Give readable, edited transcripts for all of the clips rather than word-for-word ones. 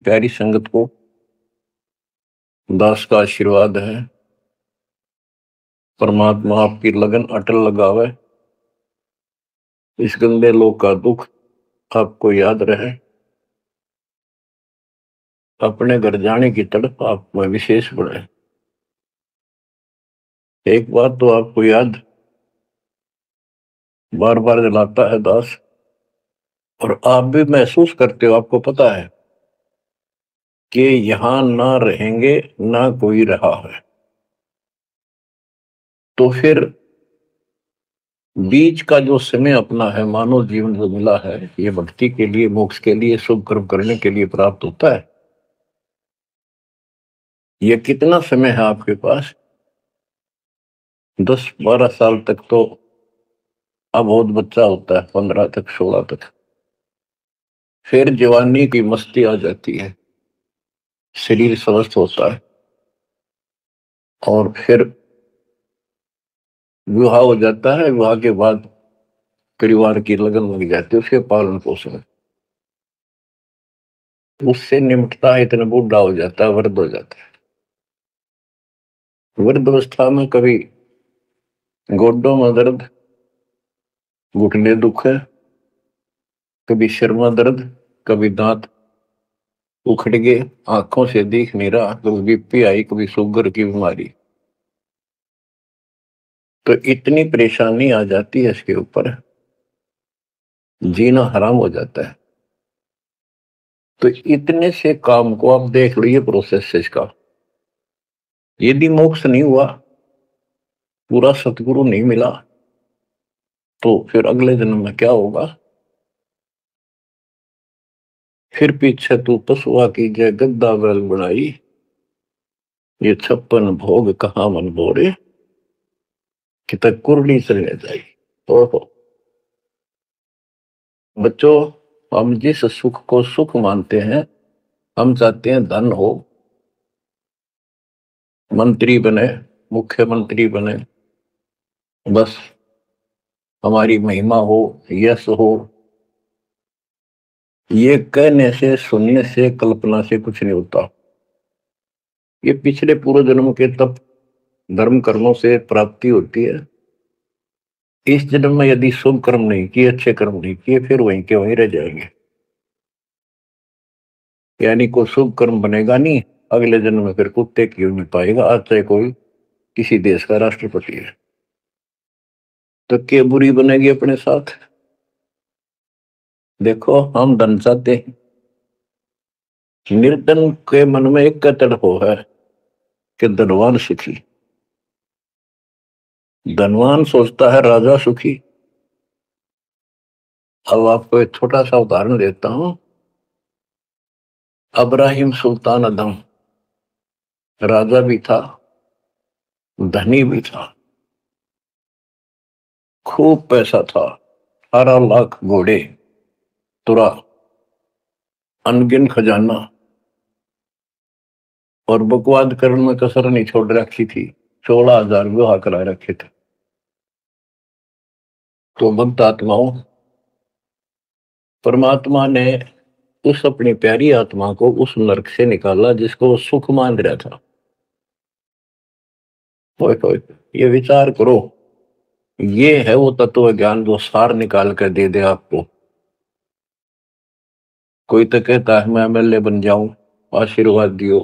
प्यारी संगत को दास का आशीर्वाद है। परमात्मा आपकी लगन अटल लगावे, इस गंदे लोक का दुख आपको याद रहे, अपने घर जाने की तड़प आप में विशेष बढ़े। एक बात तो आपको याद बार बार दिलाता है दास, और आप भी महसूस करते हो, आपको पता है कि यहां ना रहेंगे ना कोई रहा है, तो फिर बीच का जो समय अपना है, मानव जीवन जो मिला है, ये भक्ति के लिए, मोक्ष के लिए, शुभ कर्म करने के लिए प्राप्त होता है। ये कितना समय है आपके पास? 10-12 साल तक तो अब बहुत बच्चा होता है, 15 तक, 16 तक, फिर जवानी की मस्ती आ जाती है, शरीर स्वस्थ होता है, और फिर विवाह हो जाता है। विवाह के बाद परिवार की लगन लग जाती है, उसके पालन पोषण, उससे निमटता है, इतना बूढ़ा हो जाता है, वृद्ध हो जाता है। वृद्ध अवस्था में कभी गोड्डों में दर्द, घुटने दुख है, कभी सिर में दर्द, कभी दांत उखड़ गए, आंखों से दिख नहीं रहा, कभी बीपी आई, कभी शुगर की बीमारी, तो इतनी परेशानी आ जाती है, इसके ऊपर जीना हराम हो जाता है। तो इतने से काम को आप देख लो, ये प्रोसेस है इसका। यदि मोक्ष नहीं हुआ, पूरा सतगुरु नहीं मिला, तो फिर अगले जन्म में क्या होगा? फिर पीछे तू पशुआ की जय गद्दा बैल बनाई, ये 56 भोग कहाँ मन बोरे, कि तक कुरली चलने जाई। ओहो बच्चों, हम जिस सुख को सुख मानते हैं, हम चाहते हैं धन हो, मंत्री बने, मुख्यमंत्री बने, बस हमारी महिमा हो, यश हो। ये कहने से, सुनने से, कल्पना से कुछ नहीं होता। ये पिछले पूर्व जन्म के तप धर्म कर्मों से प्राप्ति होती है। इस जन्म में यदि शुभ कर्म नहीं किए, अच्छे कर्म नहीं किए, फिर वहीं के वहीं रह जाएंगे, यानी कोई शुभ कर्म बनेगा नहीं। अगले जन्म में फिर कुत्ते क्यों नहीं पाएगा, आज चाहे कोई किसी देश का राष्ट्रपति है, तो क्या बुरी बनेगी अपने साथ? देखो, हम धन चाहते हैं, निर्धन के मन में एक तड़प है कि धनवान सुखी। धनवान सोचता है राजा सुखी। अब आपको एक छोटा सा उदाहरण देता हूं। अब्राहिम सुल्तान अदम राजा भी था, धनी भी था, खूब पैसा था, 18 लाख घोड़े, तुरा, अनगिन खजाना, और बकवाद करने में कसर नहीं छोड़ रखी थी। 16,000 विवाह करा रखे थे। तो भक्त आत्माओं, परमात्मा ने उस अपनी प्यारी आत्मा को उस नरक से निकाला जिसको वो सुख मान रहा था। होए, ये विचार करो, ये है वो तत्व ज्ञान जो सार निकाल कर दे दे आपको। कोई तो कहता है मैं एमएलए बन जाऊं, आशीर्वाद दियो,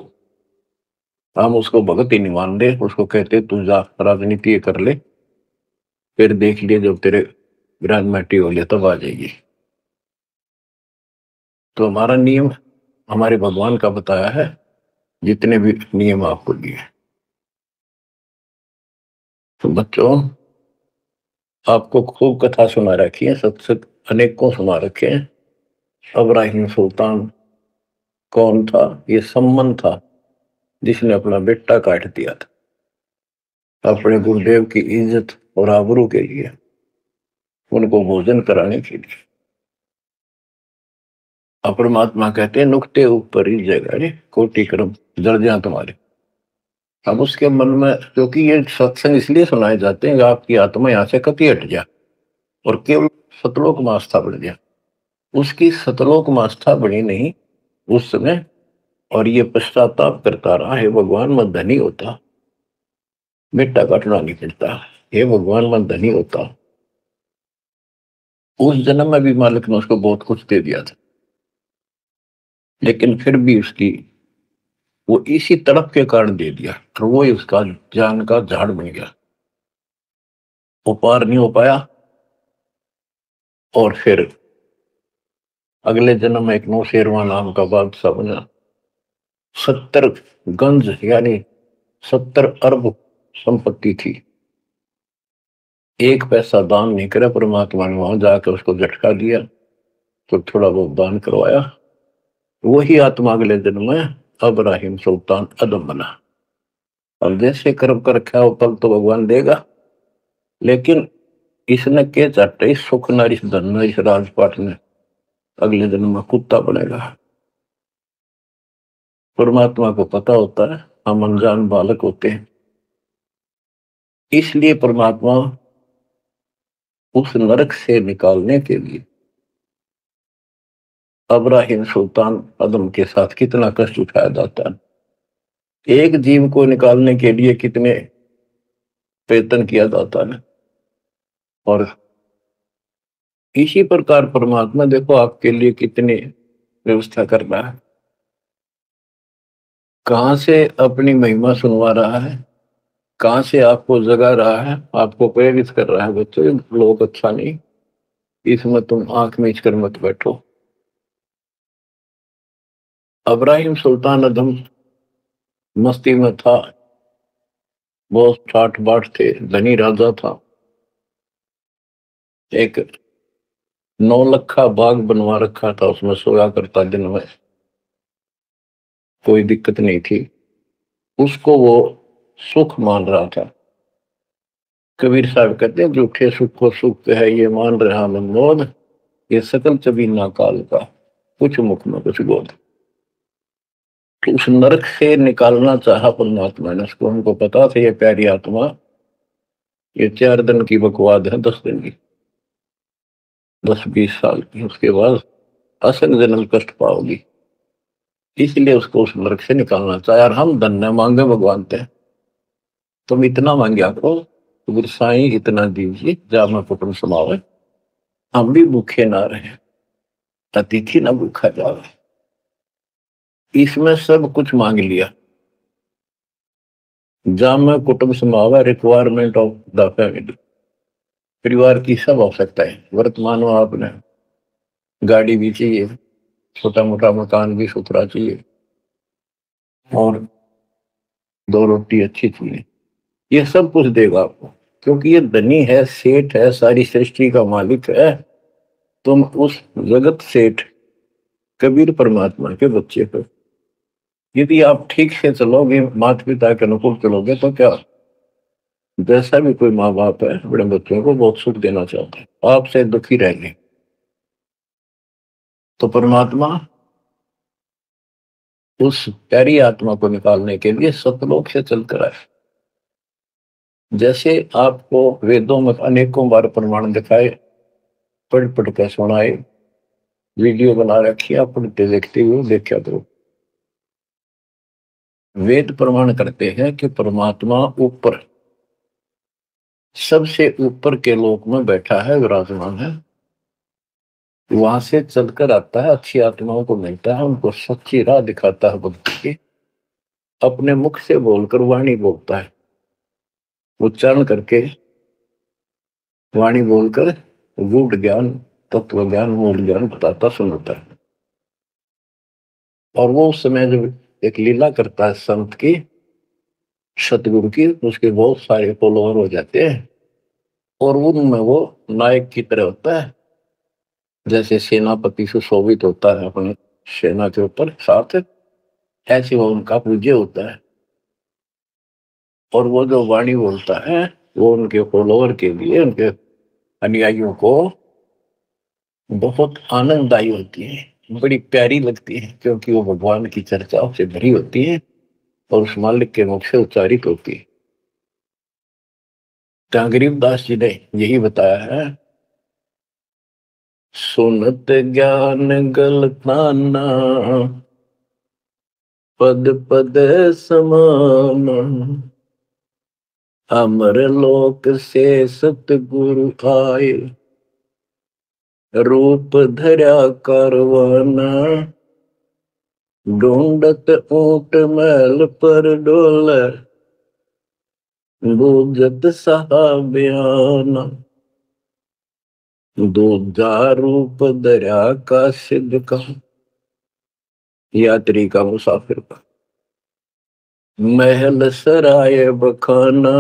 हम उसको भगत ही नहीं मान रहे, उसको कहते तू जा राजनीति कर ले, फिर देख लिए जब तेरे ग्रांड मैटी हो गया तब आ जाएगी। तो हमारा नियम हमारे भगवान का बताया है, जितने भी नियम आपको दिए। तो बच्चों, आपको खूब कथा सुना रखी है, सत्संग अनेकों सुना रखे हैं। अब्राहिम सुल्तान कौन था? ये सम्मन था जिसने अपना बेटा काट दिया था अपने गुरुदेव की इज्जत और आबरू के लिए, उनको भोजन कराने के लिए। परमात्मा कहते हैं नुक्ते ऊपर ही जगह कोटि कर्म जड़ जाए तुम्हारे। अब उसके मन में, क्योंकि ये सत्संग इसलिए सुनाए जाते हैं कि आपकी आत्मा यहां से कति हट जाए और केवल सतलोक में आस्था बढ़ जाए। उसकी सतलोक में आस्था बनी नहीं उस समय, और ये पश्चाताप करता रहा, हे भगवान मैं धनी होता, बेटा काटना नहीं पड़ता, हे भगवान मैं धनी होता। उस जन्म में भी मालिक ने उसको बहुत कुछ दे दिया था, लेकिन फिर भी उसकी वो इसी तड़प के कारण दे दिया, तो वो ही उसका जान का झाड़ बन गया, वो पार नहीं हो पाया। और फिर अगले जन्म में एक नौशेरवा नाम का बादशाह बना। 70 गंज यानी 70 अरब संपत्ति थी। एक पैसा दान नहीं करे, परमात्मा ने वहां जाकर उसको झटका दिया तो थोड़ा बहुत दान करवाया। वही आत्मा अगले जन्म में अब्राहिम सुल्तान अदम बना। अब जैसे कर्म कर रखा है वो फल तो भगवान देगा, लेकिन इसने के चाटे इस सुख न इस धन न इस राजपाट में अगले जन्म में कुत्ता बनेगा। परमात्मा को पता होता है हम अनजान बालक होते हैं, इसलिए परमात्मा उस नरक से निकालने के लिए अब्राहिम सुल्तान अदम के साथ कितना कष्ट उठाया जाता है। एक जीव को निकालने के लिए कितने प्रयत्न किया जाता है। और इसी प्रकार परमात्मा देखो आपके लिए कितनी व्यवस्था कर रहा है, कहां से अपनी महिमा सुनवा रहा है, कहां से आपको जगा रहा है, आपको प्रेरित कर रहा है, बच्चों लोग अच्छा नहीं, इसमें तुम आंख मीच कर मत बैठो। अब्राहिम सुल्तान अदम मस्ती में था, बहुत ठाठ बाट थे, धनी राजा था। एक 9 लखा बाग बनवा रखा था, उसमें सोया करता दिन में, कोई दिक्कत नहीं थी उसको, वो सुख मान रहा था। कबीर साहब कहते हैं झूठे सुख को सुख है ये मान रहा मनमोद, ये सकल चबीना काल का, कुछ मुख में कुछ बोध। तो उस नरक से निकालना चाहा परमात्मा ने उसको, हमको पता था ये प्यारी आत्मा ये 4 दिन की बकवाद है, 10 दिन की, 10-20 साल की, उसके बाद असल जन्म कष्ट पाओगी, इसलिए उसको उस नरक से निकालना चाहे। और हम धन्य मांगे भगवान थे, तुम इतना मांग्या करो तो गुरु साईं इतना दीजिए जा मैं कुटुंब समावे, हम भी भूखे ना रहे, अतिथि ना भूखा जावे। इसमें सब कुछ मांग लिया, जा मैं कुटुंब समावे, रिक्वायरमेंट ऑफ द फैमिली, परिवार की सब आवश्यकता है। वर्तमान में आपने गाड़ी भी चाहिए, छोटा मोटा मकान भी सुथरा चाहिए, और 2 रोटी अच्छी चाहिए, ये सब कुछ देगा आपको, क्योंकि ये धनी है, सेठ है, सारी सृष्टि का मालिक है। तुम उस जगत सेठ कबीर परमात्मा के बच्चे हो। यदि आप ठीक से चलोगे, माता पिता के अनुकूल चलोगे, तो क्या, जैसा भी कोई माँ बाप है अपने बच्चों को बहुत सुख देना चाहता है, आपसे दुखी रहेंगे। तो परमात्मा उस प्यारी आत्मा को निकालने के लिए सतलोक से चलकर आए। जैसे आपको वेदों में अनेकों बार प्रमाण दिखाए, पढ़ पढ़ कर सुनाए, वीडियो बना रखी, आप पढ़ते देखते हुए देखा करो। वेद प्रमाण करते हैं कि परमात्मा ऊपर, सबसे ऊपर के लोक में बैठा है, विराजमान है, वहां से चलकर आता है, अच्छी आत्माओं को मिलता है, उनको सच्ची राह दिखाता है भक्ति की, अपने मुख से बोलकर वाणी बोलता है, उच्चारण करके वाणी बोलकर गूढ़ ज्ञान, तत्व ज्ञान, मूल ज्ञान बताता सुनाता है। और वो उस समय जब एक लीला करता है संत की, सतगुरु की, उसके बहुत सारे फॉलोअर हो जाते हैं, और उनमें वो नायक की तरह होता है, जैसे सेनापति सुशोभित होता है अपने सेना के ऊपर साथ, ऐसे वो उनका पूज्य होता है। और वो जो वाणी बोलता है वो उनके फॉलोअर के लिए, उनके अनुयायियों को बहुत आनंददायी होती है, बड़ी प्यारी लगती है, क्योंकि वो भगवान की चर्चाओं से भरी होती है और उस मालिक के मुख से उच्चारित होती है। तो गरीबदास जी ने यही बताया है, सुनत ज्ञान गलताना, पद पद समान, अमर लोक से सतगुरु आए, रूप धरा करवाना, ढूंढत ऊंट महल पर डोले, बूझत साहबियाना, दूजा रूप दरिया का सिद्ध का, यात्री का मुसाफिर का, महल सराय बखाना,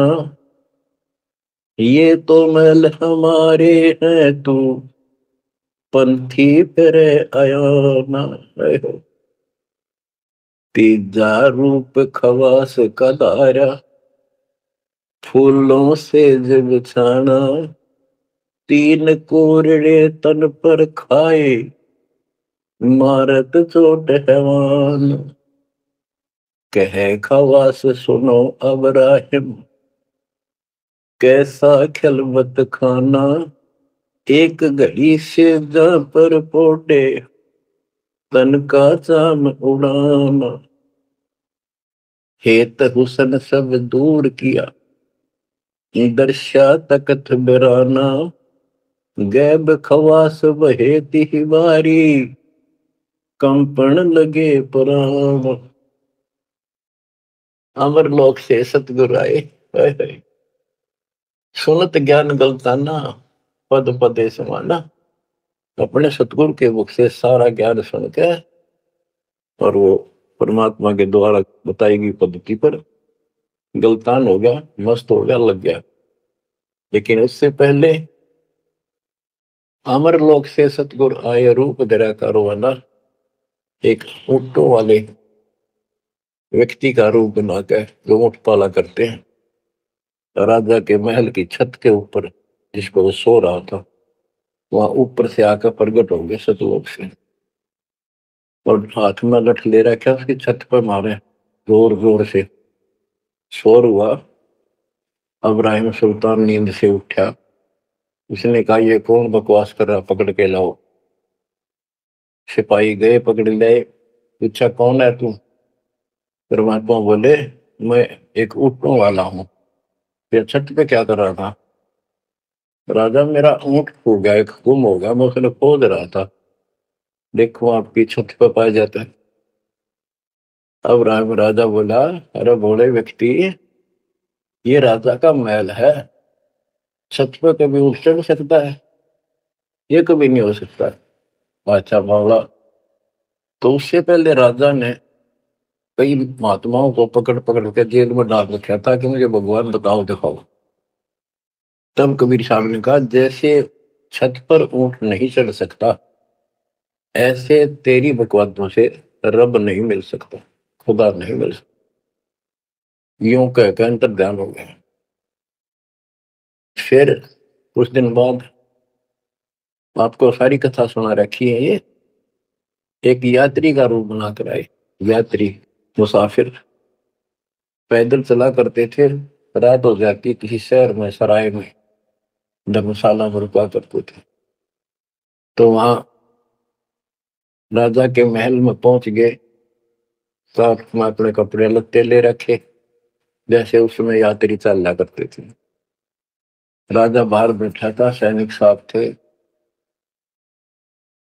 ये तो महल हमारे हैं, तू पंथी फिर आयाना। तीजा रूप खवास का दायरा, फूलों से जग छाना, तीन कोरड़े तन पर खाए, मारत चोट हैवान, कहे खवास सुनो अब्राहिम, कैसा खिलवत खाना, एक घड़ी से जा पर पोटे, तन का चाम उड़ाना, हेत हुसन सब दूर किया, दर्शा तकत बिराना, गैब खवास बहेती ही बारी, कंपन लगे पुराण। अमर लोक से सतगुरु आए, सुनत ज्ञान गलताना, पद पदे समाना। अपने सतगुरु के मुख से सारा ज्ञान सुन के और वो परमात्मा के द्वारा बताई गई पद्धति पर गलतान हो गया, मस्त हो गया, लग गया। लेकिन उससे पहले अमर लोक से सतगुरु आए, रूप धरा करवाना, एक ऊंटों वाले व्यक्ति का रूप बनाकर जो ऊंट पाला करते हैं, राजा के महल की छत के ऊपर जिस पर वो सो रहा था, वहां ऊपर से आकर प्रकट हो गए सतलोक से, और हाथ में लठ ले रखा, उसकी छत पर मारे जोर जोर से। शोर हुआ, इब्राहिम सुल्तान नींद से उठा, उसने कहा ये कौन बकवास कर रहा, पकड़ के लाओ। सिपाही गए, पकड़ लाए, पूछा कौन है तू। परमात्मा बोले मैं एक ऊंटों वाला हूं। फिर छत पे क्या कर रहा था। राजा मेरा ऊंट खो गया, एक गुम हो गया, मैं उसने खोज रहा था, देखो आपकी छत पे पाया जाता है। अब राजा बोला अरे भोले व्यक्ति, ये राजा का महल है, छत पे कभी ऊंट चढ़ सकता है, ये कभी नहीं हो सकता। अच्छा बावला, तो उससे पहले राजा ने कई महात्माओं को पकड़ पकड़ के जेल में डाल रखा था कि मुझे भगवान बताओ दिखाओ। तब कबीर साहब ने कहा जैसे छत पर ऊंट नहीं चढ़ सकता, ऐसे तेरी बकवादों से रब नहीं मिल सकता, खुदा नहीं मिल सकता। यूं कहकर अंतर ध्यान हो गया। फिर कुछ दिन बाद आपको सारी कथा सुना रखी है, ये एक यात्री का रूप बनाकर आए। यात्री मुसाफिर पैदल चला करते थे, रात हो जाती किसी शहर में, सराय में, धर्मशाला में रुका करते थे। तो वहां राजा के महल में पहुंच गए, साथ में अपने कपड़े लत्ते ले रखे, जैसे उसमें यात्री चला करते थे। राजा बाहर बैठा था, सैनिक साहब थे,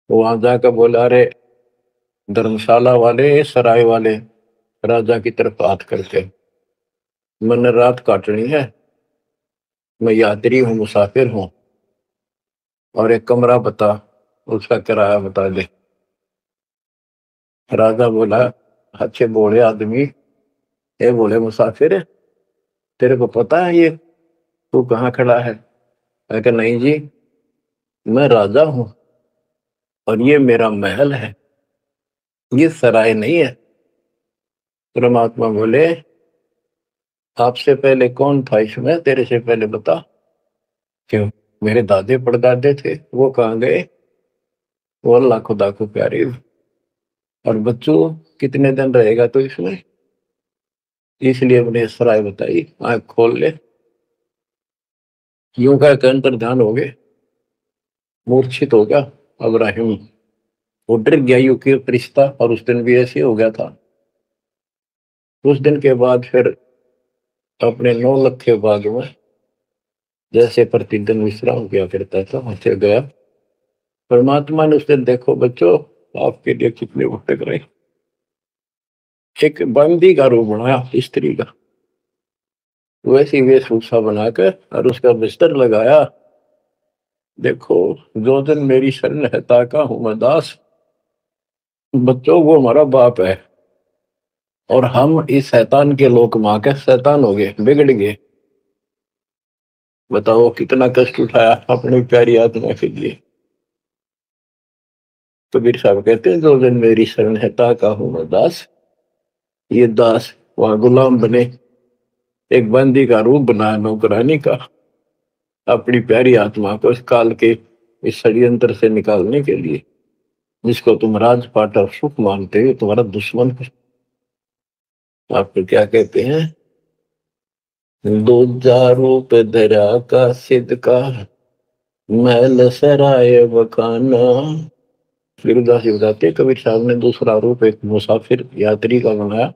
वहां जाकर बोला अरे धर्मशाला वाले, सराय वाले, राजा की तरफ हाथ करके, मैंने रात काटनी है, मैं यात्री हूँ, मुसाफिर हूँ, और एक कमरा बता, उसका किराया बता दे। राजा बोला अच्छे बोले आदमी, ये बोले मुसाफिर, तेरे को पता है ये तू कहाँ खड़ा है। मैं कहा नहीं जी, मैं राजा हूं और ये मेरा महल है, ये सराय नहीं है। परमात्मा बोले आपसे पहले कौन था इसमें, तेरे से पहले बता। क्यों, मेरे दादे परदादे थे, वो कहाँ गए, वो अल्लाह खुदा को प्यारे। और बच्चों कितने दिन रहेगा तो इसमें, इसलिए अपने सराय बताई, आंख खोल ले। यूं का अंतर ध्यान हो गए, मूर्छित हो गया इब्राहिम, वो डर गया, यू के रिश्ता, और उस दिन भी ऐसे हो गया था। कुछ दिन के बाद फिर अपने 9 लखे बाग में जैसे प्रतिदिन विश्राम किया करता था वहां गया। परमात्मा ने उससे, देखो बच्चों, आपके लिए कितने भटक रहे, एक बंदी का रूप बनाया स्त्री का, वैसी वेशभूषा बनाकर और उसका बिस्तर लगाया। देखो, जो दिन मेरी शरण है ताका हूं मैं दास, बच्चों वो हमारा बाप है, और हम इस शैतान के लोक मां के शैतान हो गए, बिगड़ गए। बताओ कितना कष्ट उठाया अपनी प्यारी आत्मा के लिए। कबीर साहब कहते हैं, जो दिन मेरी शरण है ताका हूं मैं दास, ये दास वहां गुलाम बने, एक बंदी का रूप बनाया नौकरानी का, अपनी प्यारी आत्मा को इस काल के इस षड्यंत्र से निकालने के लिए। जिसको तुम राजपाट और सुख मानते हो तुम्हारा दुश्मन है। आपको क्या कहते हैं, दूजा रूप धरा का सिद्ध का, महल सराय बखाना। गिरदास जी बताते हैं, कबीर साहब ने दूसरा रूप एक मुसाफिर यात्री का बनाया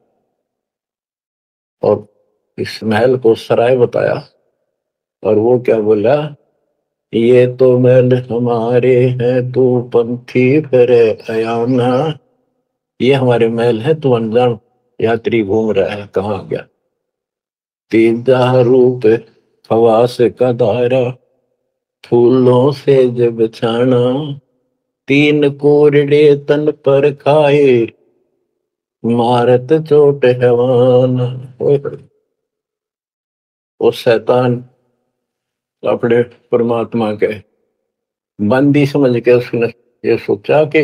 और इस महल को सराय बताया, और वो क्या बोला, ये तो महल हमारे हैं तू पंथी फिर अयाना। ये हमारे महल है, तू अनजान यात्री घूम रहा है, कहाँ गया। तीजा रूप खवास का दायरा, फूलों से जब छाना, तीन कोरडे तन पर खाए, मारत चोट हैवान। वो शैतान अपने परमात्मा के बंदी समझ के उसने ये सोचा कि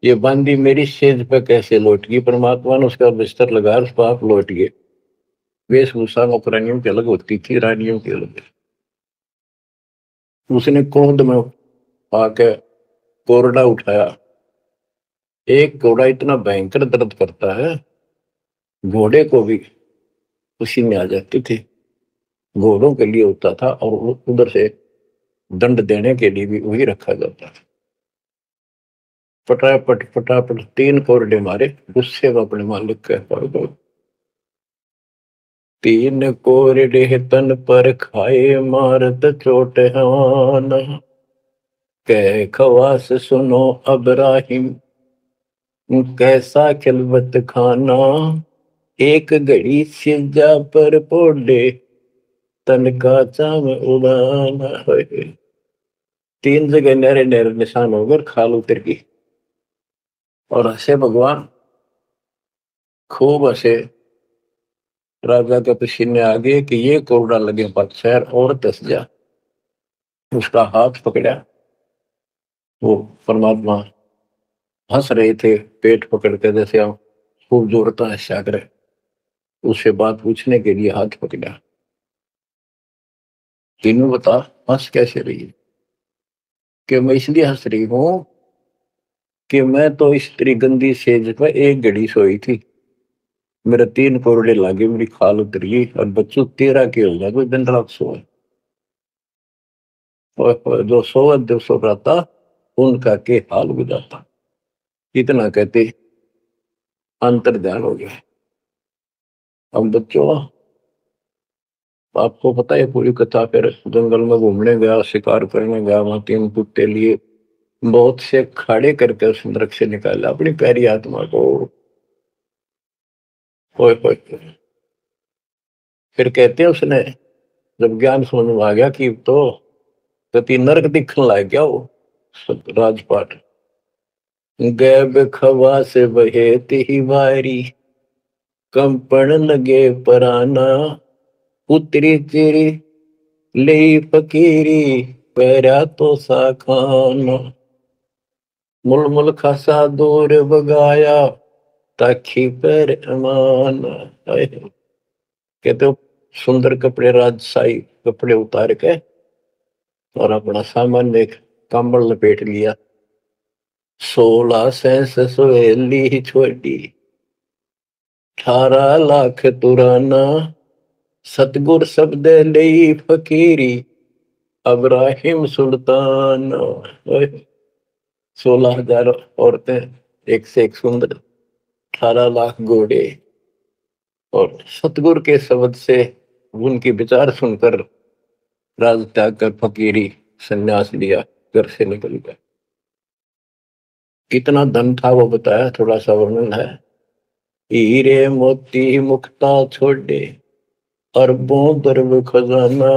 ये बंदी मेरी सेज पे कैसे लौट गई। परमात्मा ने उसका बिस्तर लगा, उस पाप लौट गए। वेशभूषा नौकरानियों की अलग होती थी, रानियों की अलग। उसने क्रोध में आके कोरडा उठाया। एक घोड़ा इतना भयंकर दर्द करता है, घोड़े को भी खुशी में आ जाती थी। घोड़ों के लिए होता था और उधर से दंड देने के लिए भी वही रखा जाता था। फटाफट फटाफट तीन कोरडे मारे, गुस्से में अपने मालिक के पास। तीन कोरडे तन पर खाए, मारत चोट हवान। कह खवास सुनो अबराहिम, कैसा खिलवत खाना। एक घड़ी सिजा पर पोडे, तन का चाम उड़ाना। तीन जगह नहरे नहरे निशान होकर खाल उतर गई, और हंसे भगवान, खूब हंसे। राजा के पसीने आ गए कि ये कोरडा लगे बादशाह और दस जा। उसका हाथ पकड़ा, वो परमात्मा हंस रहे थे पेट पकड़ के, जैसे हम खूब जोरता है सागर। उससे बात पूछने के लिए हाथ पकड़ा। तीनों बता, हंस कैसे रही है। कि मैं इसलिए हंस रही हूं कि मैं तो स्त्री गंदी सेज पर एक घड़ी सोई थी, मेरे तीन कोरडे लागे, मेरी खाल उतरी, और बच्चों तेरा के हो गया, कोई दिन रात सोए। और जो सोवत जो सो रहा उनका के हाल गुजारता। इतना कहते अंतर ध्यान हो गया। अब बच्चों, आपको पता है पूरी कथा, फिर जंगल में घूमने गया, शिकार करने गया, वहां तीन कुत्ते लिए, बहुत से खड़े करके उस नरक से निकाला अपनी प्यारी आत्मा को। ओए ओए। फिर कहते हैं उसने जब ज्ञान समझ में आ गया कि तो तीन नरक दिखने लग गया वो राजपाट। गैब खवा से बहे ही वारी, कंपन लगे पराना। उतरी तेरी ले फकीरी, पैरा तो सा खाना। मुलमुल खासा दूर बगाया, ताखी पैर अमान। कहते हो सुंदर कपड़े, राजशाही कपड़े उतार के और अपना सामान एक कंबल लपेट लिया। 16 सहेली छोड़ी, 18 लाख तुराना। सतगुर शब्द ले फकीरी, अब्राहिम सुल्तान। 16,000 औरतें, एक से एक सुंदर, 18 लाख घोड़े, और सतगुरु के शब्द से उनकी विचार सुनकर राज त्याग कर फकीरी संन्यास लिया, घर से निकल गया। कितना धन था वो बताया, थोड़ा सा वर्णन है। हीरे मोती मुक्ता छोड़े, अरबों दरब खजाना,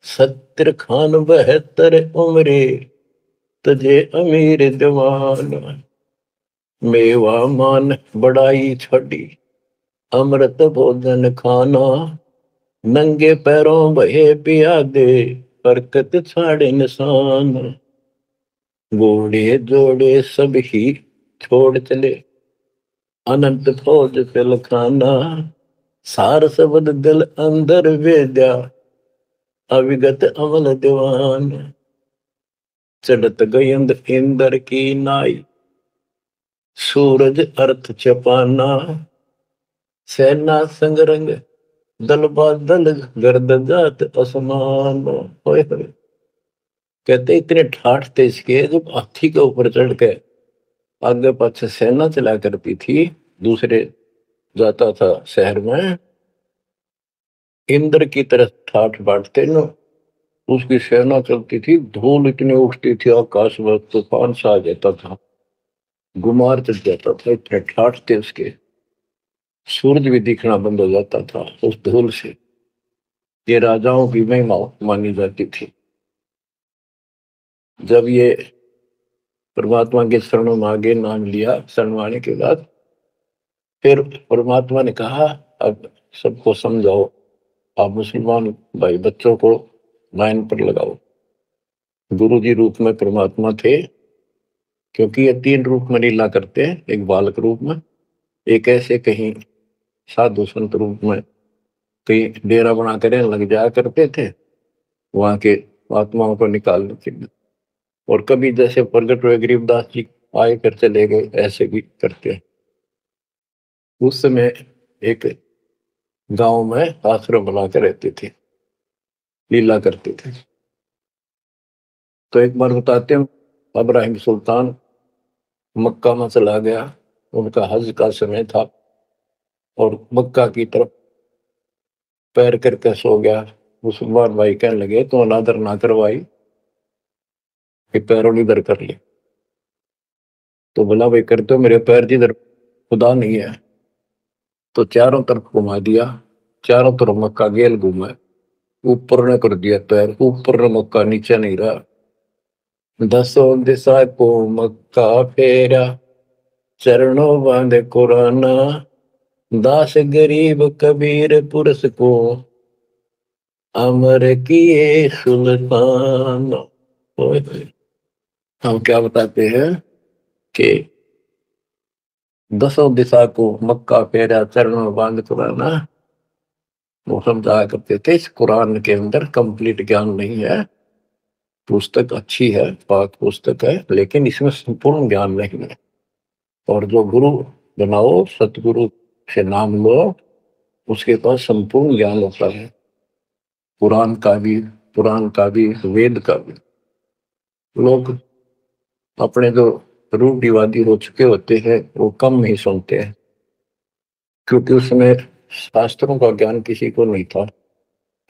70 खान 72 उम्रे, तुझे अमीर दीवाना। मेवा मान बड़ाई छोड़ी, अमृत भोजन खाना, नंगे पैरों बहे पिया दे, बरकत छाड़े निशान। घोड़े जोड़े सब ही छोड़ चले, अनंत फौज पिल खाना, सार शब्द दिल अंदर वेद्या, अविगत अमल दीवान। चढ़त गयंद इंद्र की नाई, सूरज अर्थ चपाना, सेना संगरंग दल बादल गर्द जात असमान। कहते इतने ठाठ थे इसके, जब हाथी के ऊपर चढ़ के आगे पाछे सेना चला करती थी, दूसरे जाता था शहर में, इंद्र की तरफ ठाठ बांटते न, उसकी सेना चलती थी, धूल इतनी उठती थी आकाश में, तूफान सा आ जाता था, गुमार चढ़ जाता था, इतने ठाठ थे उसके। सूरज भी दिखना बंद हो जाता था उस धूल से। ये राजाओं की महिमा मानी जाती थी। जब ये परमात्मा के शरणों में आगे नाम लिया, शरण आने के बाद फिर परमात्मा ने कहा अब सबको समझाओ, आप मुसलमान भाई बच्चों को लाइन पर लगाओ। गुरु जी रूप में परमात्मा थे, क्योंकि ये 3 रूप में लीला करते हैं, एक बालक रूप में, एक ऐसे कहीं साधु संत रूप में कहीं डेरा बना कर लग जाया करते थे वहां के आत्माओं को निकालने के लिए, और कभी जैसे प्रगट हुए गरीबदास जी आए कर चले गए, ऐसे भी करते हैं। उस समय एक गांव में आश्रम बना कर रहते थे, लीला करते थे। तो एक बार बताते हैं, इब्राहिम सुल्तान मक्का में चला गया, उनका हज का समय था, और मक्का की तरफ पैर करके सो गया। मुसलमान भाई कहने लगे तो अनादर ना करवाई, कि पैरों इधर कर ले। तो बोला भाई करते हो, मेरे पैर जिधर खुदा नहीं है। तो चारों तरफ घुमा दिया, चारों तरफ मक्का गेल घूमा, ऊपर ने कर दिया पैर, ऊपर ने मक्का, नीचे नहीं रहा। 10 दिशा को मक्का फेरा, चरणों बांधे कुराना, दास गरीब कबीर पुरुष को, अमर किए सुल्तान। हम क्या बताते हैं कि 10 दिशा को मक्का फेरा, चरणों में बांध कुराना, वो समझाया करते थे। इस कुरान के अंदर कंप्लीट ज्ञान नहीं है, पुस्तक अच्छी है, पाक पुस्तक है, लेकिन इसमें संपूर्ण ज्ञान नहीं है। और जो गुरु बनाओ, सतगुरु से नाम लो, उसके पास संपूर्ण ज्ञान होता है, कुरान का भी, पुराण का भी, वेद का भी। लोग अपने जो रूढ़िवादी हो चुके होते हैं, वो कम ही सुनते हैं, क्योंकि उसमें शास्त्रों का ज्ञान किसी को नहीं था।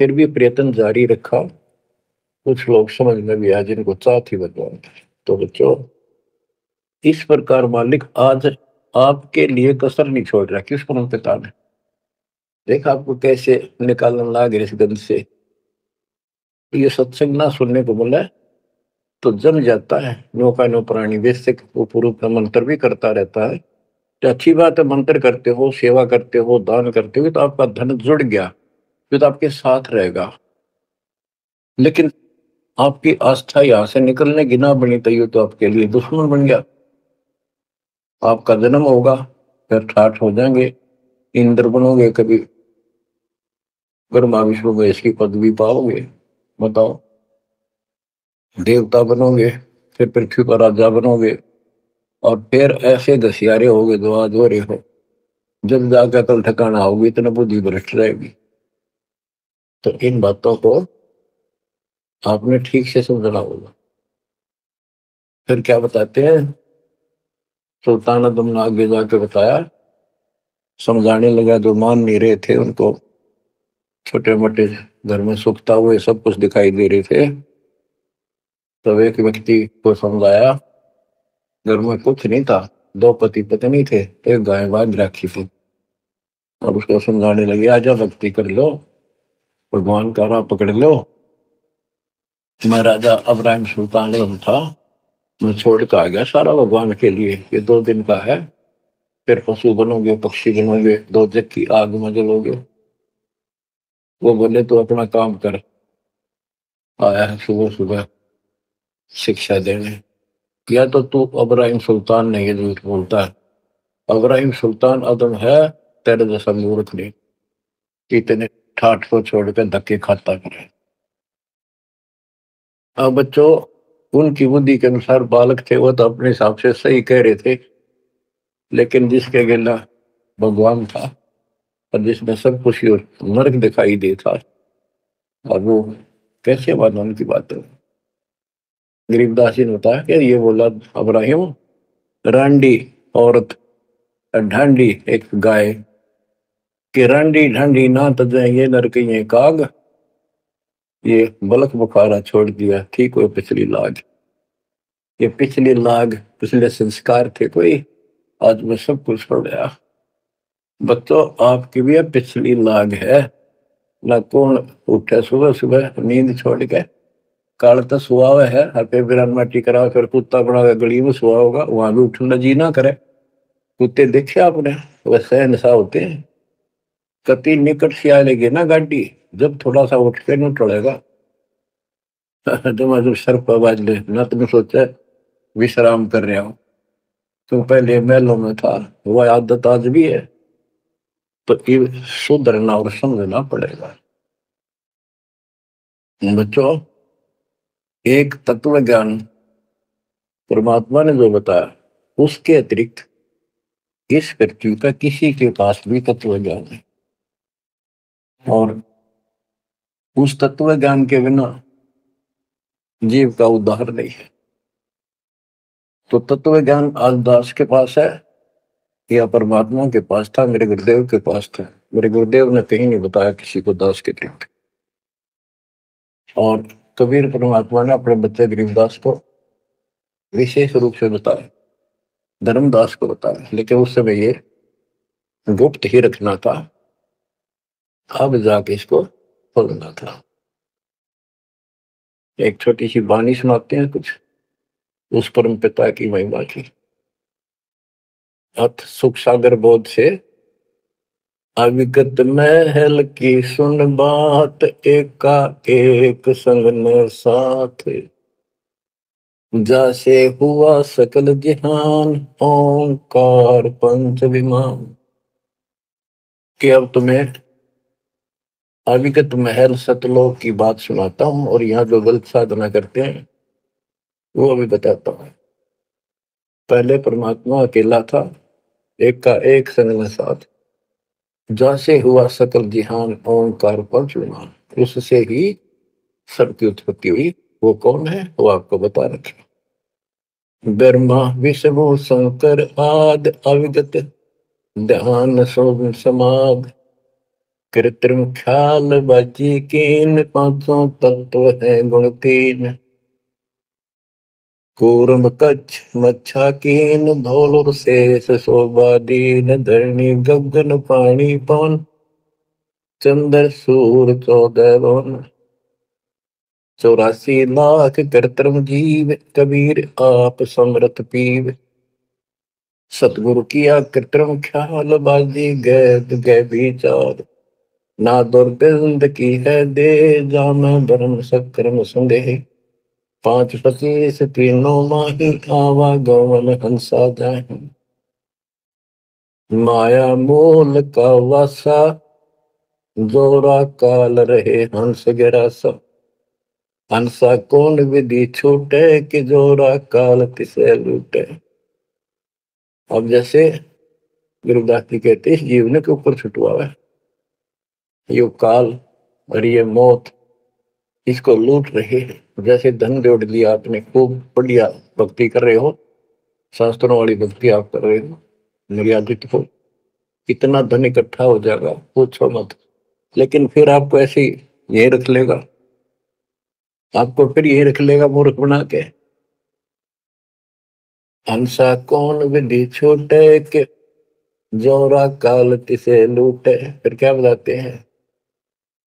फिर भी प्रयत्न जारी रखा, कुछ लोग समझ में भी आए जिनको चाह थी भगवान। तो बच्चों, इस प्रकार मालिक आज आपके लिए कसर नहीं छोड़ रहा। किस परम पिता ने देखा आपको कैसे निकालने लगे इस गंध से। ये सत्संग ना सुनने को बोला तो जम जाता है, नौका नो प्राणी वैसे वो पूर्व का मंत्र भी करता रहता है। तो अच्छी बात है, मंत्र करते हो, सेवा करते हो, दान करते हो, तो आपका धन जुड़ गया, फिर तो आपके साथ रहेगा। लेकिन आपकी आस्था यहां से निकलने की ना बनी तो ये तो आपके लिए दुश्मन बन गया। आपका जन्म होगा, फिर ठाठ हो जाएंगे, इंद्र बनोगे, कभी ब्रह्मा विष्णु महेश की पदवी पाओगे, बताओ, देवता बनोगे, फिर पृथ्वी पर राजा बनोगे, और फिर ऐसे घसियारे होगे जो आज हो रहे हो। जब जाकर कल ठिकाना होगी, इतना बुद्धि भ्रष्ट रहेगी। तो इन बातों को आपने ठीक से समझना होगा। फिर क्या बताते हैं, सुल्तान आदम ने आगे जाके बताया, समझाने लगा। जो मान नहीं रहे थे उनको छोटे मोटे घर में सुखता हुए सब कुछ दिखाई दे रहे थे। तब एक व्यक्ति को समझाया। घर में कुछ नहीं था, दो पति पत्नी थे, एक गाय बांध रखी थी। और उसको समझाने लगे, आजा भक्ति कर लो, भगवान का राह पकड़ लो। मैं राजा अब्राहिम सुल्तान था, मैं छोड़ कर आ गया सारा भगवान के लिए। ये 2 दिन का है, फिर पशु बनोगे, पक्षी बनोगे, दो जग की आग में जलोगे। वो बोले तो अपना काम कर, आया है सुबह सुबह शिक्षा देने। या तो तू अब्राहिम सुल्तान नहीं है, झूठ बोलता है। अब्राहिम सुल्तान अदम है, तेरे जैसा मूर्ख नहीं कि इतने ठाठ को छोड़कर धक्के खाता करे। अब बच्चों, उनकी बुद्धि के अनुसार बालक थे, वो तो अपने हिसाब से सही कह रहे थे। लेकिन जिसके गिला भगवान था और जिसमें सब कुछ नरक दिखाई देता, अब वो कैसे माना उनकी बात है। गरीबदास जी ने बताया कि ये बोला अब्राहिम, रांडी औरत, ढांडी एक गाय, कि रांडी ढांडी ना तजे ये नरक ये काग, ये बलक बुखारा छोड़ दिया ठीक हो पिछली लाग। ये पिछली लाग, पिछले संस्कार थे कोई, आज मैं सब कुछ छोड़ गया। बच्चों, आपकी भी पिछली लाग है ना। कौन उठे सुबह सुबह नींद छोड़ के, काल तो सुआ हुआ है, हर पे बिरान माटी करा, फिर कुत्ता बना के गली में सुआ होगा, वहां भी उठना जी ना करे। कुत्ते देखे आपने, वैसे नशा होते हैं। कति निकट से आ लेगी ना गाड़ी, जब थोड़ा सा उठ के न टलेगा। जब सर पर आवाज ले ना, तुमने सोचा विश्राम कर रहा हूं। तुम पहले महलों में था, वह आदत आज भी है, तो ये सुधरना और समझना पड़ेगा। बच्चों, एक तत्व ज्ञान परमात्मा ने जो बताया, उसके अतिरिक्त इस पृथ्वी का किसी के पास भी तत्व ज्ञान है। और उस तत्व ज्ञान के बिना जीव का उद्धार नहीं है। तो तत्व ज्ञान आज दास के पास है या परमात्मा के पास था? मेरे गुरुदेव के पास था। मेरे गुरुदेव ने कहीं नहीं बताया किसी को दास के अतिरिक्त। और कबीर परमात्मा ने अपने बच्चे गरीबदास को विशेष रूप से बताया, धर्मदास को बताया, लेकिन उस समय ये गुप्त ही रखना था। अब जाके इसको खोलना था। एक छोटी सी वाणी सुनाते हैं कुछ उस परम पिता की महिमा की। अथ सुख सागर बोध से अविगत महल की सुन बात, एका एक संग न साथ, जैसे हुआ सकल जहान, ओंकार पंच विमान। कि अब तुम्हें अविगत महल सतलोक की बात सुनाता हूं, और यहाँ जो गलत साधना करते हैं वो अभी बताता हूं। पहले परमात्मा अकेला था, एक का एक संग में साथ, जैसे हुआ सकल जिहान, ओंकार पंच विमान। उससे ही सबकी उत्पत्ति हुई। वो कौन है वो आपको बता रखे। ब्रह्मा विष्णु शंकर आदि अविगत, ध्यान सोम समाध, कृत्रिम ख्याल बाजी कीन, पांचों तत्व है गुण तीन। कूर्म कच्छ मच्छा कीन, धौल शेष शोभा दीन, धरणी गगन पानी पवन, चंद्र सूर 14 भुवन। 84 लाख कृत्रिम जीव, कबीर आप समरथ पीव। सतगुरु किया कृत्रिम ख्याल, बाजी गैद गै विचार, ना दुर्गंध की है दे, जाम धर्म सक्रम संदेह। 5 25 तीनों माही, आवा गवन हंसा जाए। माया मूल का वासा, जोरा काल रहे हंस गिरासा। हंसा कौन विधि छूटे, कि जोरा काल तिसे लूटे। अब जैसे गुरुदास जी कहते हैं, जीवन के ऊपर छुटवा है ये काल और ये मौत, इसको लूट रहे हैं। जैसे धन जोड़ लिया आपने, खूब बढ़िया भक्ति कर रहे हो, शास्त्रों वाली भक्ति आप कर रहे हो, मर्यादित हो, इतना धन इकट्ठा हो जाएगा पूछो मत। लेकिन फिर आपको ऐसी ये रख लेगा, आपको फिर ये रख लेगा मूर्ख बना के। हंसा कौन विधि छूटे के, जोरा काल तिसे लूटे। फिर क्या बताते हैं,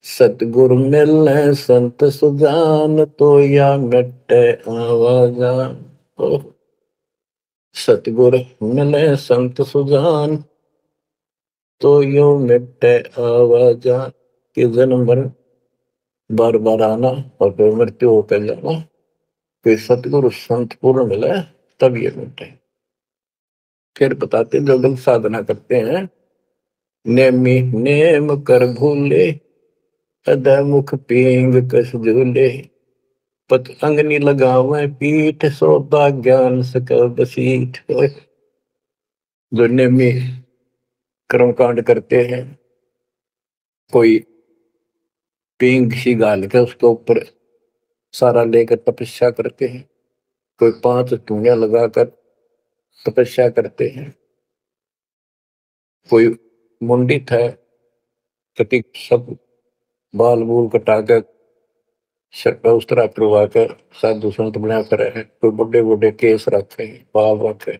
सतगुरु मिलने संत सुजान, तो या मिटे आवाजान। ओ, सतगुरु मिले संत सुजान, तो यो मिटे आवाजान। कि जन्म भर बार बार आना और फिर मृत्यु होकर जाना, फिर सतगुरु संत पूर्ण मिले तब ये मिटे। फिर बताते जो लोग साधना करते हैं, नेमी नेम कर भूले, अदा मुख पींग कस झूले, पत अंगनी लगावे पीठ, सोता ज्ञान सकल बसीठ। जो नेमी कर्म कांड करते हैं, कोई पींग सी गाल के उसके ऊपर सारा लेकर तपस्या करते हैं, कोई 5 धूनिया लगाकर तपस्या करते हैं, कोई मुंडित है कति सब बाल बूल कटा कर शर्ट उस तरह करवा कर साधु संत बना कर है, कोई बड़े बड़े केस रखे बाल रखे।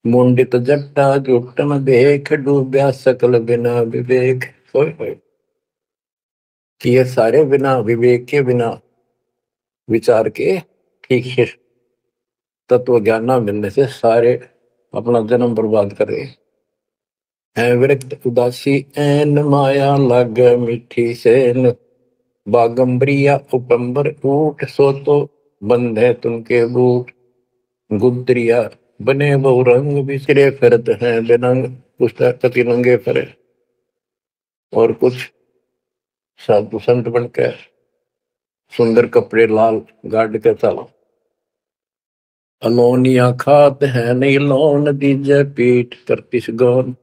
मुंडित जट्टा जुटन देख, डूब्या सकल बिना विवेक। कि ये सारे बिना विवेक के, बिना विचार के, ठीक है, तत्व ज्ञान ना मिलने से सारे अपना जन्म बर्बाद कर रहे हैं। विरक्त उदासी एन, माया लग मीठी सेन, बागंबरिया उपंबर ऊट, सो तो बंधे तुमके बूट। गुदरिया बने बहु रंग, बिसरे फिरत हैं बेनंग। पुस्तक कति नंगे फिरे, और कुछ साधु संत बनकर सुंदर कपड़े लाल गाड़ के चलो। अलोनिया खात है नहीं लोन, दीजे पीठ करतीस गौन।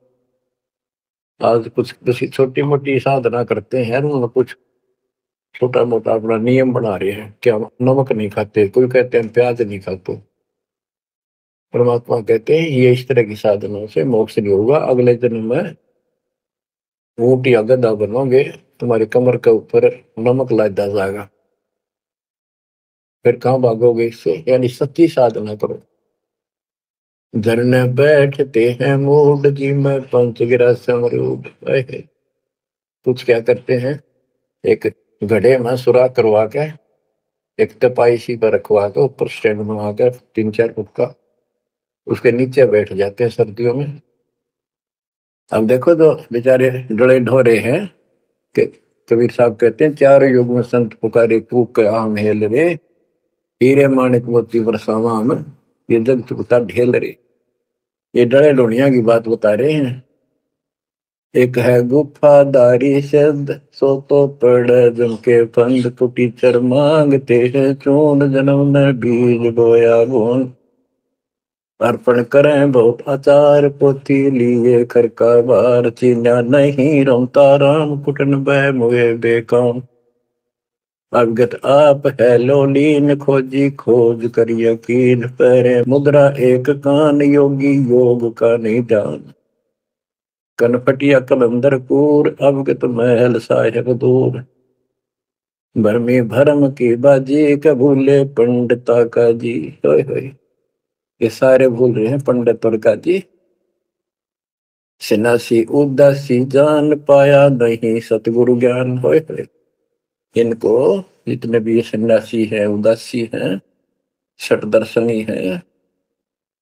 आज कुछ किसी छोटी मोटी साधना करते हैं, उन्होंने कुछ छोटा मोटा अपना नियम बना रहे हैं, क्या नमक नहीं खाते, कोई कहते हैं प्याज नहीं खाते। परमात्मा कहते हैं ये इस तरह की साधनों से मोक्ष नहीं होगा, अगले जन्म में ऊंट या गधा बनोगे, तुम्हारी कमर के ऊपर नमक लादा जाएगा। फिर कहां भागोगे इससे, यानी सच्ची साधना करो। धरने बैठते हैं मूड, जी में पंच गिरा समरूड। कुछ क्या करते हैं, एक घड़े में सुराख करवा के, एक तपाई सी पर रखवा के, ऊपर स्टैंड बना कर 3-4 फुट का, उसके नीचे बैठ जाते हैं सर्दियों में। अब देखो तो बेचारे डरे ढोरे हैं कि कबीर साहब कहते हैं, 4 युग में संत पुकारे कूक आम हेल रे, हीरे माणिक मोती बरसावा हम, ये जग चुकता ढेल रे। ये डरे ढोनिया की बात बता रहे हैं। एक है गुफादारी सिद्ध, सो तो पड़ जम के फंद, कुटीचर मांगते हैं चून, जन्म में बीज बोया गुण। अर्पण करें बहुत आचार, पोथी लिए कर का बार, चीन्या नहीं रमता राम, कुटन बह मुए बेकाम। अवगत आप है लोलीन, खोजी खोज कर यकीन, पहरे मुद्रा एक कान, योगी योग का निदान। कनपटिया कलंदर पूर, अवगत महल साहेब दूर। भरमी भरम की बाजी, कबूले पंडिता का जी। होय होय, ये सारे भूल रहे हैं पंडित और का जी। सन्यासी उदासी जान, पाया नहीं सतगुरु ज्ञान। होय होय, इनको जितने भी ये सन्यासी है, उदासी है, शट दर्शनी है,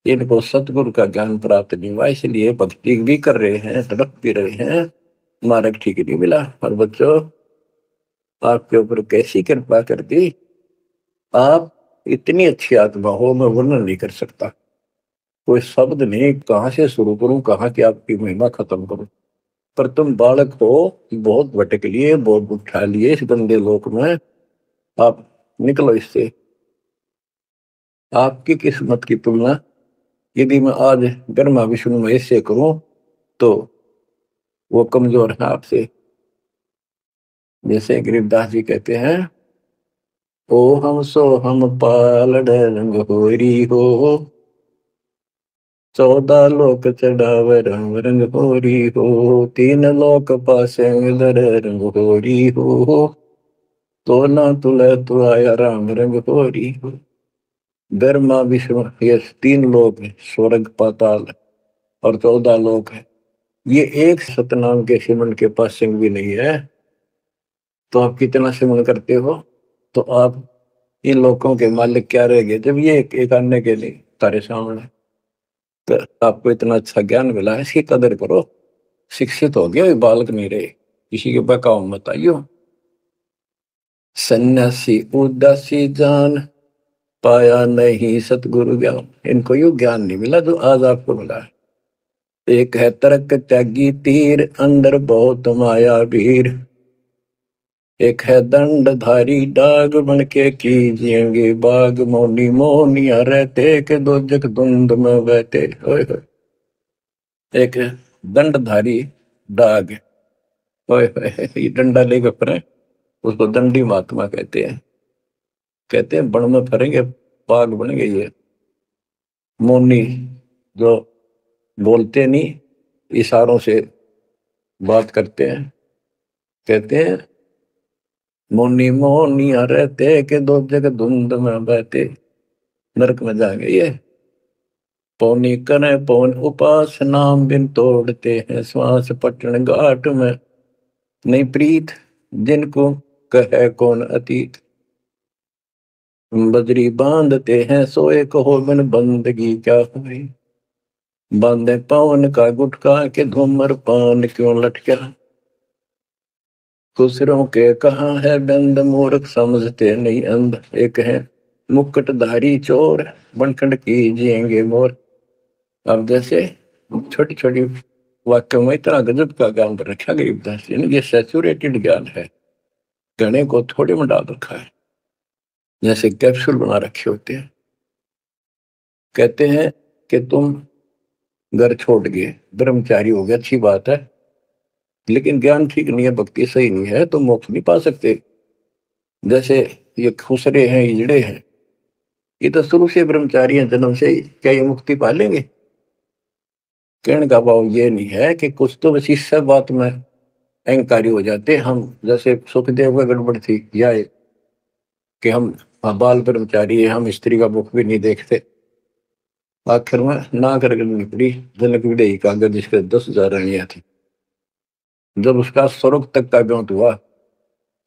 इनको सतगुरु का ज्ञान प्राप्त नहीं हुआ, इसलिए भक्ति भी कर रहे हैं, तड़प भी रहे हैं, मार्ग ठीक नहीं मिला। और बच्चों, आपके ऊपर कैसी कृपा कर दी, आप इतनी अच्छी आत्मा हो, मैं वर्णन नहीं कर सकता। कोई शब्द नहीं, कहां से शुरू करूं, कहां की आपकी महिमा खत्म करूं। पर तुम बालक हो, बहुत भटक लिए, बहुत उठा लिए इस गंदे लोक में, आप निकलो इससे। आपकी किस्मत की तुलना यदि मैं आज ब्रह्मा विष्णु महेश से करूं, तो वो कमजोर है आपसे। जैसे गरीबदास जी कहते हैं, ओ हम सो हम पालड़ रंग होरी हो, 14 लोक चढ़ावे रंग रंग होरी हो, 3 लोक पासे दर रंग होरी हो, तो ना तुले तु आया राम रंग होरी हो। ब्रह्मा विष्णु ये 3 लोक है, स्वर्ग पाताल और 14 लोक है। ये एक सतनाम के सिमरन के पास सिंह भी नहीं है। तो आप कितना सिमरन करते हो तो आप इन लोगों के मालिक क्या रह गए जब ये एक आने के लिए तारे सामने। तो आपको इतना अच्छा ज्ञान मिला है, इसकी कदर करो। शिक्षित हो गए, बालक नहीं रहे, किसी के बहकाव मत आइयो। सन्यासी उदासी जान, पाया नहीं सतगुरु ज्ञान। इनको यू ज्ञान नहीं मिला जो आज आपको मिला है। एक है तर्क त्यागी तीर, अंदर बहुत माया वीर। एक है दंडधारी डाग, बन के कीजिएंगे बाग। मौनी मौनिया रहते के दो जग धुंध में बहते। ओए होए। एक है दंडधारी डाग, ओए होए, ये डंडा लेकर फिरे, उसको दंडी महात्मा कहते हैं। कहते हैं बन में फिरेंगे बाग बनेंगे ये। मौनी जो बोलते नहीं, इशारों से बात करते हैं। कहते हैं मौनी मौनिया रहते के दो जग धुंध में बहते। नरक में जाएंगे ये। पौनी करे पौन उपास, नाम बिन तोड़ते हैं श्वास। पटन घाट में नहीं प्रीत, जिनको कहे कौन अतीत। बजरी बांधते हैं सोए, कहो बिन बंदगी क्या हुई। बांधे पवन का गुटका के धूमर पान क्यों लटका। दूसरों के कहा है बंद, मूर्ख समझते नहीं अंध। एक है मुकुटधारी चोर, बनखंड कीजिएंगे मोर। अब जैसे छोटी छोटी वाक्य में इतना गजब का ज्ञान पर रखा गरीबदास जी ने। ये सैचुरेटेड ज्ञान है, गणे को थोड़े में डाल रखा है, जैसे कैप्सूल बना रखे होते हैं। कहते हैं कि तुम घर छोड़ गए, ब्रह्मचारी हो गया, अच्छी बात है, लेकिन ज्ञान ठीक नहीं है, भक्ति सही नहीं है, तो मोक्ष नहीं पा सकते। जैसे ये खुसरे हैं, इजड़े हैं, ये तो शुरू से ब्रह्मचारी हैं जन्म से ही, क्या ये मुक्ति पा लेंगे। कहने का भाव ये नहीं है कि कुछ तो बस इस सब बात में अहंकारी हो जाते हम। जैसे सुखदेव का गड़बड़ थी या कि हम बाल ब्रह्मचारी है, हम स्त्री का मुख भी नहीं देखते। आखिर में ना कर निकली जनक विदेही कागज, जिसके 10,000 रानियां थी। जब उसका स्वर्ग तक का ग्रंथ हुआ,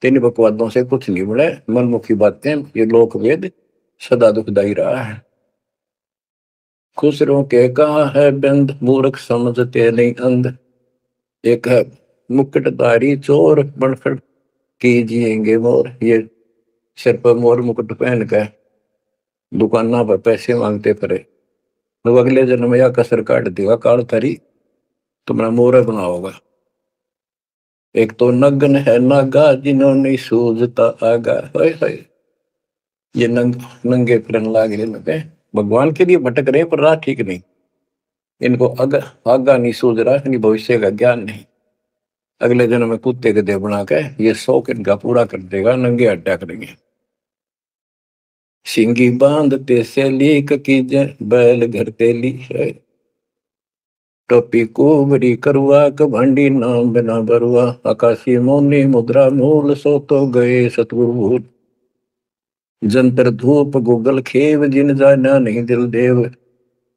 तीन बकवादों से कुछ नहीं मिले, मनमुखी बातें, ये लोक वेद सदा दुखदाई रहा है। खुसरों के कहा है बंद, मूर्ख समझते नहीं अंध। एक है मुकुटधारी चोर, बनखड़ कीजिएंगे मोर। ये सिर पर मोर मुकुट पहन कर दुकाना पर पैसे मांगते फिरे, तो अगले जन्म में या कसर काट देगा काल थारी, तुम्हारा मोर बनाओगा। एक तो नग्न है नागा, जिन्होंने सूझता आगा। हाय हाय, ये नंगे फिरन लाग रहे लगे, भगवान के लिए भटक रहे पर राह ठीक नहीं। इनको आगा नहीं सूझ रहा, इनकी भविष्य का ज्ञान नहीं। अगले जन्म में कुत्ते के देह बना के ये शौक इनका पूरा कर देगा, नंगे हड्डा करेंगे। सिंगी बांधते से लीक की बैल घर तेली है। टोपी कुबरी करुआ कभंडी नाम बिना बरुआ। आकाशी मौनी मुद्रा मूल, सो तो गए सतगुरु भूल। जंतर धूप गूगल खेव, जिन जाना नहीं दिल देव।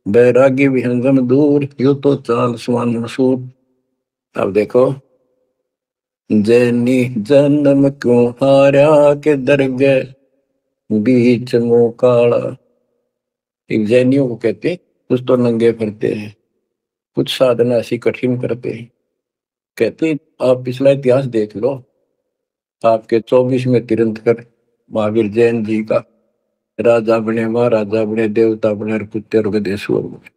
बैरागी विहंगम दूर, यू तो चाल सुवन मसूर। अब देखो, जैनी जन्म क्यों हारा के दरगह, बीच मुंह काला। एक जैनियों को कहते हैं, कुछ तो नंगे फिरते हैं, कुछ साधना ऐसी कठिन करते हैं। कहते हैं आप पिछला इतिहास देख लो, आपके 24वें तीर्थंकर महावीर जैन जी का, राजा बने, महाराजा बने, देवता बने और कुत्ते और गधे सुअर बने।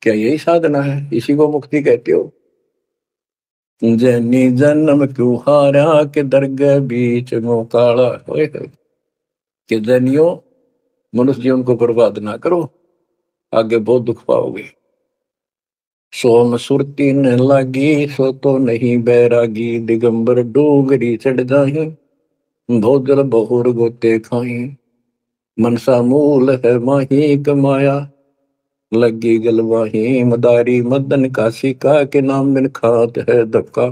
क्या यही साधना है? इसी को मुक्ति कहते हो? जैनी जन्म क्यों हारा के दरगह, बीच मुंह काला। होए कि जैनियों, मनुष्य जीवन को बर्बाद ना करो, आगे बहुत दुख पाओगे। सोम सुरती न लागी, सो तो नहीं बैरागी। दिगंबर डोगरी चढ़ जाही, भोजल बहुर गोते खाई। मनसा मूल है माही कमाया, लगी गलवाही मदारी मदन काशी का के नाम बिन खात है धक्का।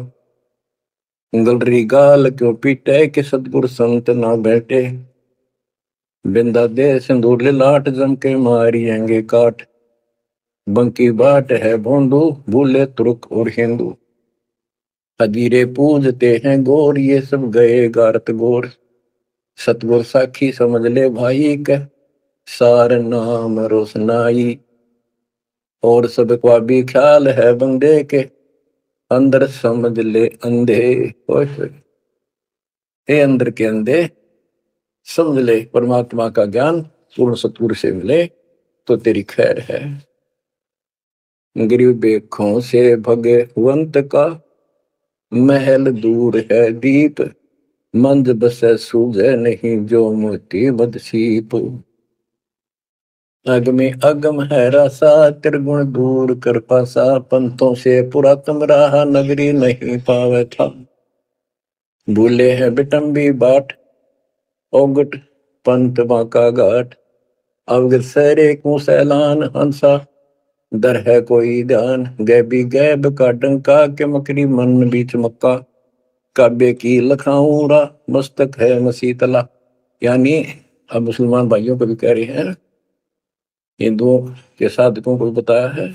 गलरी गाल क्यों पीटे के सतगुर संत ना बैठे। बिंदा दे सिंदूर लाट जम के मारियेंगे काट। बंकी बाट है भोंदू भूले तुर्क और हिंदू। हजीरे पूजते हैं गोर ये सब गए गारत गोर। सतगुर साखी समझ ले भाई के सार नाम रोशनाई। और सबका भी ख्याल है बंदे के अंदर समझ ले अंधे। हे अंदर के अंधे समझ ले परमात्मा का ज्ञान पूर्ण सतगुरु से मिले तो तेरी खैर है। गिरि बेखों से भगवंत का महल दूर है दीप। मंद बसे सूझे नहीं जो मोती बदसीप। अगमे अगम है रासा त्रिगुण दूर कर पासा। पंथों से पुरातन रहा नगरी नहीं पावे था। भूले हैं बिटम्बी बाट ओगट पंत बांका घाट। अवगत सरे को सैलान हंसा दर है कोई ध्यान। गैबी गैब का डंका के मकरी मन बीच मक्का। काबे की लखाऊरा मस्तक है मसीतला। यानी अब मुसलमान भाइयों को भी कह रहे हैं, हिंदुओं के साधकों को बताया है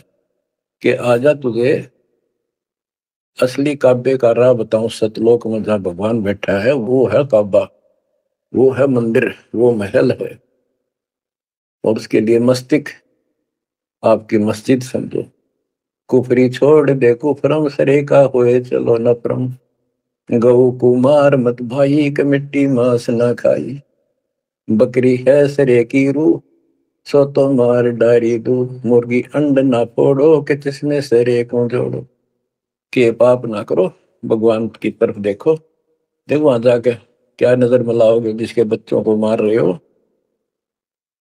कि आजा तुझे असली काबे का राह बताऊं। सतलोक में जहां भगवान बैठा है वो है काबा, वो है मंदिर, वो महल है। और उसके लिए मस्तिक आपकी मस्जिद समझो। कुफरी छोड़ दे कुफरम सरे का होए चलो न परम। गऊ कुमार मत भाई के मिट्टी मांस न खाई। बकरी है सरे की रूह सो तो मार डारी दूध। मुर्गी अंड ना फोड़ो कि जिसमें सरे को जोड़ो। के पाप ना करो, भगवान की तरफ देखो। देखो वहां जाके क्या नजर मिलाओगे जिसके बच्चों को मार रहे हो।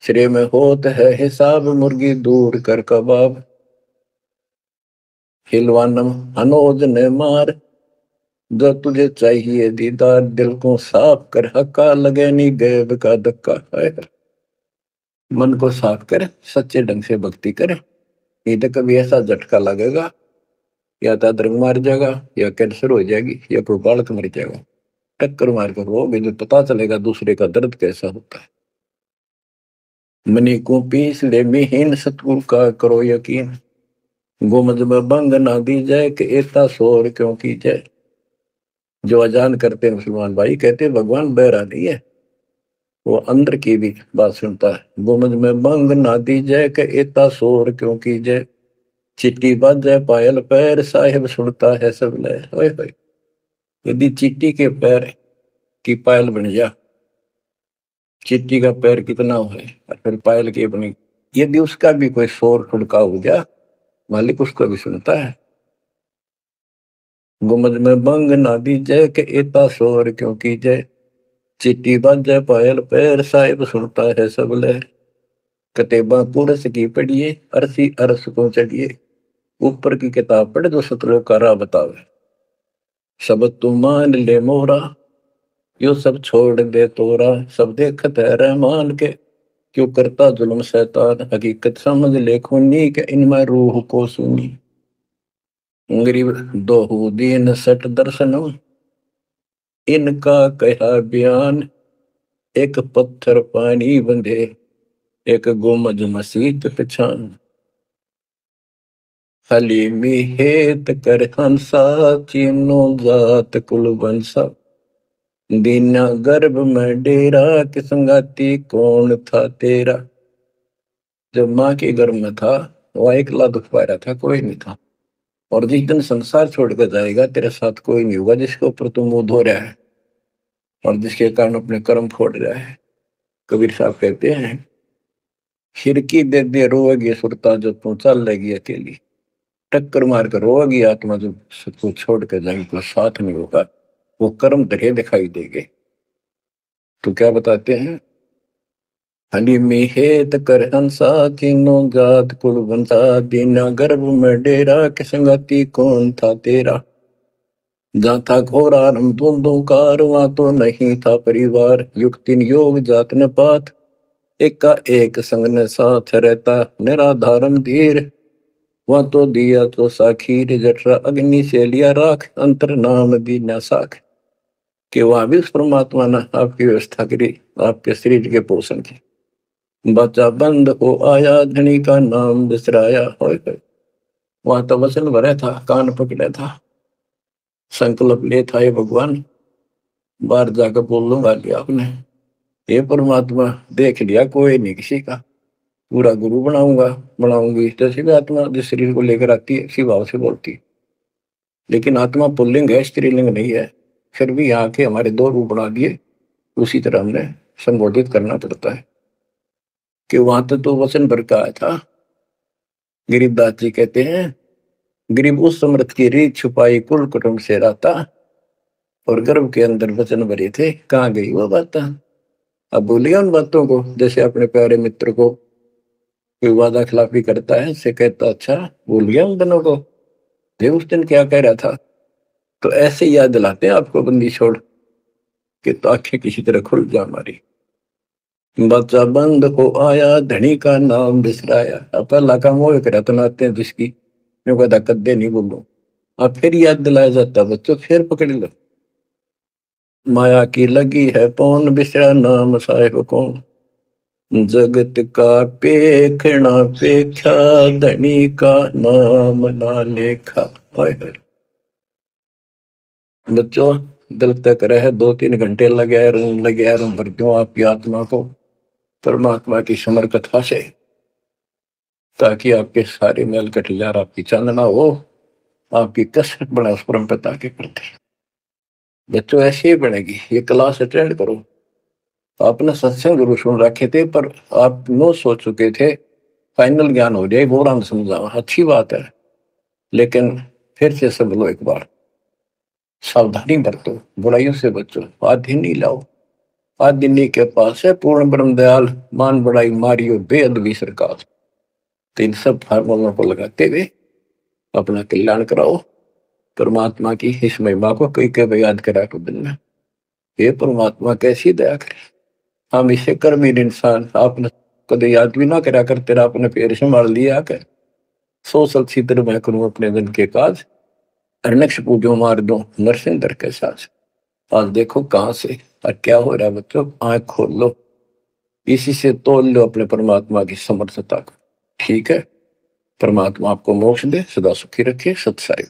श्रेय में होत है हिसाब मुर्गी दूर कर कबाब। हिलवानम अनोज ने मार जो तुझे चाहिए दीदार। दिल को साफ कर हक्का लगे नहीं गैब का धक्का है। मन को साफ कर सच्चे ढंग से भक्ति कर। नहीं तो कभी ऐसा झटका लगेगा या तो अदरक मार जाएगा या कैंसर हो जाएगी या कोई बालक मर जाएगा। टक्कर मार कर रोगे जो पता चलेगा दूसरे का दर्द कैसा होता है। मनी को पीस ले मिहीन सतगुरु का करो यकीन। गोमज में भंग ना दी जाए कि एता शोर क्यों की जाए। जो अजान करते हैं मुसलमान भाई कहते हैं भगवान बहरा नहीं है, वो अंदर की भी बात सुनता है। गोमज में भंग ना दी जाए कि एता शोर क्यों की जाए। चिट्टी बाजे पायल पैर साहिब सुनता है सब लय। यदि चिट्टी के पैर की पायल बन जा, चिट्टी का पैर कितना है और फिर पायल की बनी, यदि उसका भी कोई शोर खुड़का हो जा मालिक उसको भी सुनता है। गुमज में भंग ना दी जय के एता शोर क्यों की जय। चिट्टी बाजे पायल पैर साहिब सुनता है सब लय। कतेबा पुरस की पढ़िए अरसी अरस को चढ़िए। ऊपर की किताब पढ़े जो सतलोक का राह बतावे। शब्द तू मान ले मोरा यो सब छोड़ दे तोरा। सब देखत है रहमान के क्यों करता जुल्म शैतान। हकीकत समझ ले खूनी के इनमें रूह को सुनी। गरीब दोहू दीन सट दर्शनम इनका कहा बयान। एक पत्थर पानी बंधे एक गुमज मसीत पहचान। हलीमी हेत कर हंसा चीनो जात कुल बंसा। दीना गर्भ में डेरा कि संगाती कौन था तेरा। जब माँ के गर्भ में था वह अकेला दुख पा रहा था, कोई नहीं था। और जिस दिन संसार छोड़कर जाएगा तेरे साथ कोई नहीं होगा जिसके ऊपर तुम मुंह धो रहा है और जिसके कारण अपने कर्म फोड़ रहा है। कबीर साहब कहते हैं खिड़की दे दे रोएगी सुरता जो तू चल लेगी अकेली। टक्कर मार कर रोएगी आत्मा जो सबको छोड़ कर जाएगी तो साथ नहीं होगा, वो कर्म धरे दिखाई देंगे। तो क्या बताते हैं हली में हेत कर हंसा तीनों जात कुल बंसा। दीना गर्भ में डेरा के संगति कौन था तेरा। जहाँ था घोरा रम धुंधुकार वहां तो नहीं था परिवार। युक्तिन योग जात न पात एका एक संग ने साथ रहता निराधारम धीर। वहां तो दिया तो साखीर जठरा अग्नि से लिया राख अंतर नाम दीना साख। कि वहां भी उस परमात्मा ने आपकी व्यवस्था करी आपके शरीर के पोषण की। बचा बंद हो आया धनी का नाम बिसराया होए। वहां तो वचन भरा था कान पकड़ा था संकल्प ले था ये भगवान बाहर जाकर बोल लूंगा लिया आपने। ये परमात्मा देख लिया कोई नहीं किसी का पूरा गुरु बनाऊंगा बनाऊंगी जैसे भी आत्मा जिस शरीर को लेकर आती है इसी भाव से बोलती है। लेकिन आत्मा पुल्लिंग है स्त्रीलिंग नहीं है। फिर भी यहाँ के हमारे दो रूप बना दिए उसी तरह हमने संबोधित करना पड़ता है कि वहां तो वचन भर का आया था। गरीबदास जी कहते हैं गरीब उस समृद्ध की रीत छुपाई कुल कुटुंब से रहता और गर्भ के अंदर वचन भरे थे कहाँ गई वो बात। अब भूलिया उन बातों को जैसे अपने प्यारे मित्र को कोई वादा खिलाफी करता है से कहता अच्छा भूल गया उन दिनों को ये उस दिन क्या कह रहा था। तो ऐसे याद दिलाते हैं आपको बंदी छोड़ कि तो आंखें किसी तरह खुल जा हमारी। बच्चा बंद हो आया धनी का नाम बिसराया। अब पहला काम वो करा तो नाते हैं जिसकी मैं कहता कद्दे नहीं बोलूं। अब फिर याद दिलाया जाता बच्चों फिर पकड़ लो। माया की लगी है पौन बिसरा नाम साहेब कौन। जगत का पेखना पेखा धनी का नाम ना लेखा। बच्चों दिल तक रहे 2-3 घंटे लगे रूम भर दूं आपकी आत्मा को परमात्मा की समर कथा से ताकि आपके सारे मेल कटलियार आपकी चांदना हो आपकी कसरत बना उस परम पिता के प्रति। बच्चों ऐसे ही बनेगी। ये क्लास अटेंड करो। आपने सत्संग जरूर सुन रखे थे पर आप नो सोच चुके थे फाइनल ज्ञान हो जाए वो राम समझा अच्छी बात है। लेकिन फिर से सब लो एक बार सावधानी बरतो बुराइयों से बचो आधि नहीं लाओ। आदिनी के पास है पूर्ण ब्रह्म दयाल मान बड़ाई मारियो बेअदबी सरकार। तो इन सब फार्मूलों को लगाते हुए अपना कल्याण कराओ परमात्मा की इस महिमा को कई कई याद करा को दिन में ये परमात्मा कैसी दया करे। हम इसे कर्महीन इंसान आपने कदे याद भी ना करा कर तेरा अपने पैर से मार लिया कर सो सलसीधर मैं करूं अपने दिन के काज अरनक्ष पूजो मार दो नरसिंदर के साथ। आज देखो कहां से और क्या हो रहा है बच्चों आंख खोल लो इसी से तोल लो अपने परमात्मा की समर्थता को। ठीक है परमात्मा आपको मोक्ष दे सदा सुखी रखे सत्साई।